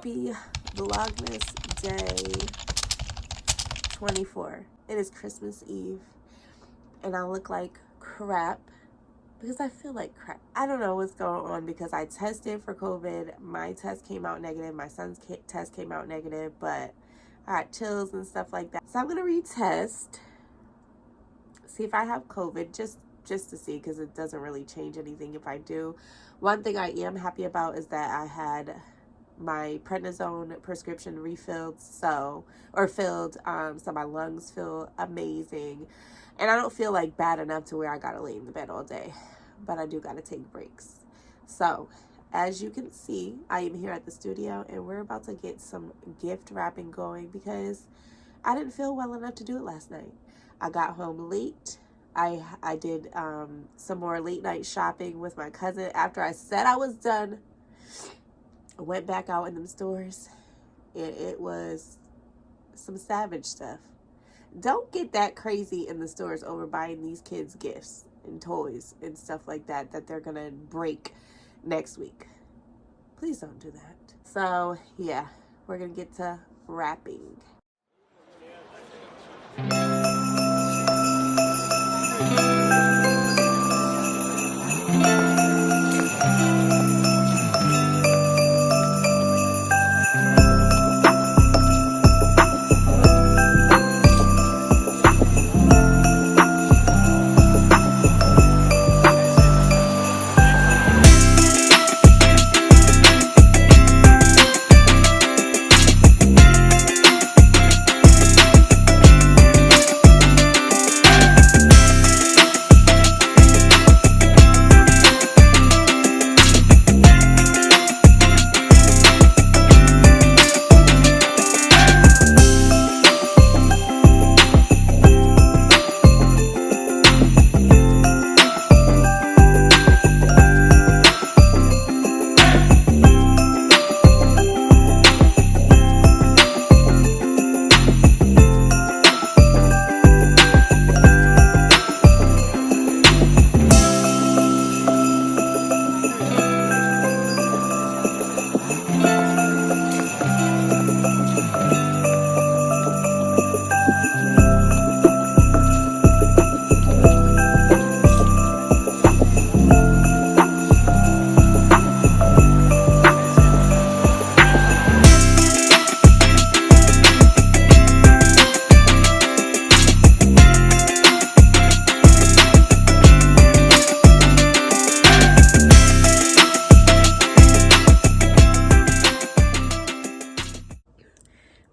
Happy Vlogmas Day 24. It is Christmas Eve, and I look like crap because I feel like crap. I don't know what's going on because I tested for COVID. My test came out negative. My son's test came out negative, but I got chills and stuff like that. So I'm going to retest, see if I have COVID, just to see, because it doesn't really change anything if I do. One thing I am happy about is that I had my prednisone prescription refilled, so my lungs feel amazing, and I don't feel like bad enough to where I gotta lay in the bed all day, but I do gotta take breaks. So as you can see, I am here at the studio, and we're about to get some gift wrapping going because I didn't feel well enough to do it last night. I got home late. I did some more late night shopping with my cousin. After I said I was done, I went back out in them stores, and it was some savage stuff. Don't get that crazy in the stores over buying these kids gifts and toys and stuff like that they're gonna break next week. Please don't do that. So yeah, we're gonna get to wrapping.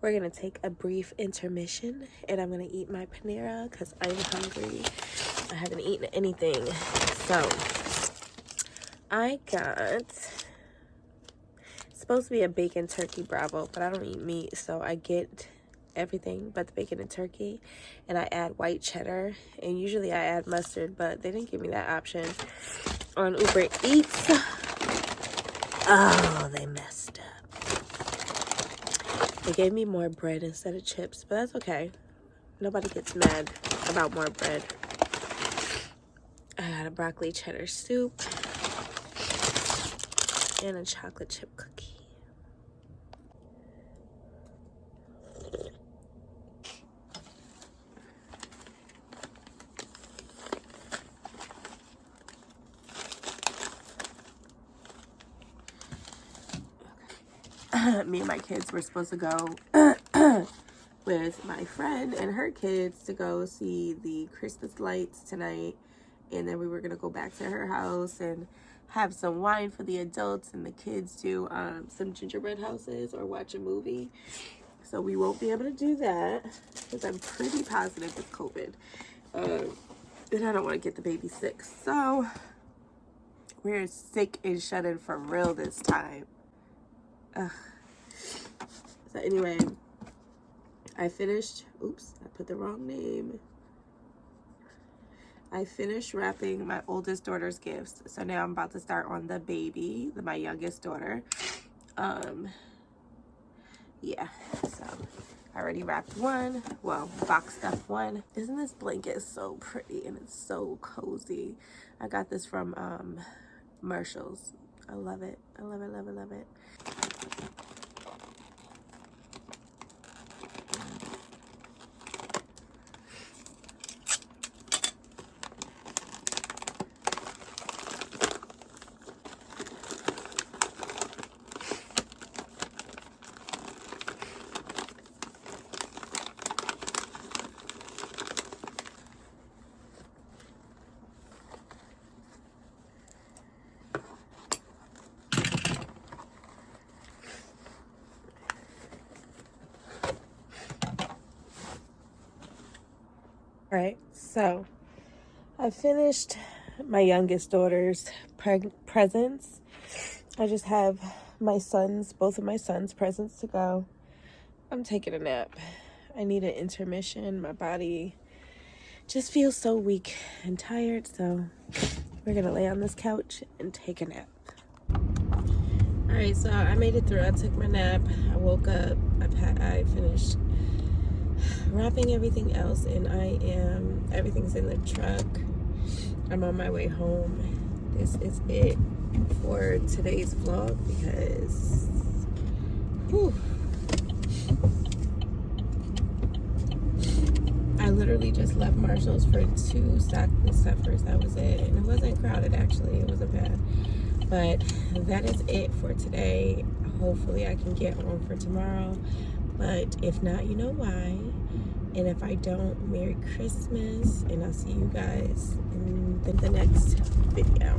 We're going to take a brief intermission, and I'm going to eat my Panera because I'm hungry. I haven't eaten anything. So, I got, it's supposed to be a bacon turkey Bravo, but I don't eat meat, so I get everything but the bacon and turkey, and I add white cheddar, and usually I add mustard, but they didn't give me that option on Uber Eats. Oh, they messed up. They gave me more bread instead of chips, but that's okay. Nobody gets mad about more bread. I got a broccoli cheddar soup and a chocolate chip cookie. Me and my kids were supposed to go with my friend and her kids to go see the Christmas lights tonight, and then we were gonna go back to her house and have some wine for the adults and the kids do some gingerbread houses or watch a movie. So we won't be able to do that because I'm pretty positive with COVID, and I don't want to get the baby sick. So we're sick and shut in for real this time. Ugh. So anyway, I finished, oops, I put the wrong name. I finished wrapping my oldest daughter's gifts. So now I'm about to start on the baby, my youngest daughter. Yeah, so I already wrapped one, well, boxed up one. Isn't this blanket so pretty and it's so cozy? I got this from Marshall's. I love it. I love it, love it, love it. Alright, so I finished my youngest daughter's presents. I just have both of my sons' presents to go. I'm taking a nap. I need an intermission. My body just feels so weak and tired, so we're gonna lay on this couch and take a nap. Alright, so I made it through. I took my nap. I woke up. I finished wrapping everything else, and everything's in the truck. I'm on my way home. This is it for today's vlog because I literally just left Marshall's for 2 stocking stuffers. That was it. And it wasn't crowded, actually. It wasn't bad. But that is it for today. Hopefully I can get home for tomorrow. But if not, you know why. And if I don't, Merry Christmas. And I'll see you guys in the next video.